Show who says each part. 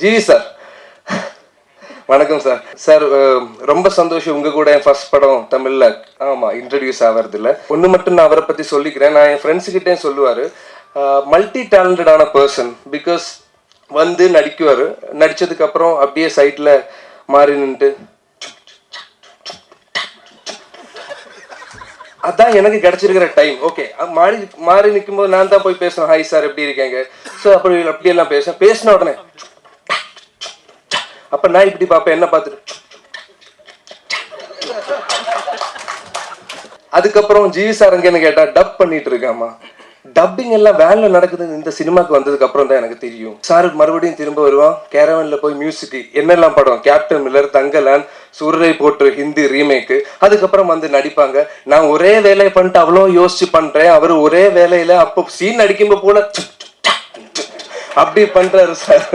Speaker 1: GV sir, வணக்கம் sir. Sir ரொம்ப சந்தோஷம் உங்க கூட என் ஃபர்ஸ்ட் படம் தமிழ்ல இன்ட்ரடியூஸ் ஆகிறது இல்லை. ஒன்று மட்டும் நான் அவரை பத்தி சொல்லிக்கிறேன். நான் என் ஃப்ரெண்ட்ஸ் கிட்டே சொல்லுவாரு, மல்டி டேலண்டடான பர்சன். பிகாஸ் வந்து நடிக்குவார், நடிச்சதுக்கு அப்புறம் அப்படியே சைட்ல மாறி நின்று அதான் எனக்கு கிடைச்சிருக்கிற டைம். ஓகே, மாறி மாறி நிற்கும்போது நான் தான் போய் பேசணும், ஹாய் சார் எப்படி இருக்கீங்க. ஸோ அப்படியெல்லாம் பேசின உடனே அப்ப நான் இப்படி பார்ப்பேன், என்ன பார்த்துட்டு அதுக்கப்புறம் ஜிவி சார் அங்கன்னு கேட்டா டப் பண்ணிட்டு இருக்காமா. டப்பிங் எல்லாம் வேன்ல நடக்குது இந்த சினிமாக்கு வந்ததுக்கு அப்புறம் தான் எனக்கு தெரியும். சார் மறுபடியும் திரும்ப வருவான், கேரவன்ல போய் மியூசிக் என்னெல்லாம் படம், கேப்டன் மில்லர், தங்கலான், சூரரை போட்டு ஹிந்தி ரீமேக்கு, அதுக்கப்புறம் வந்து நடிப்பாங்க. நான் ஒரே வேலையை பண்ணிட்டு அவ்வளோ யோசிச்சு பண்றேன், அவர் ஒரே வேலையில அப்போ சீன் அடிக்கும்போது போல அப்படி பண்றாரு சார்.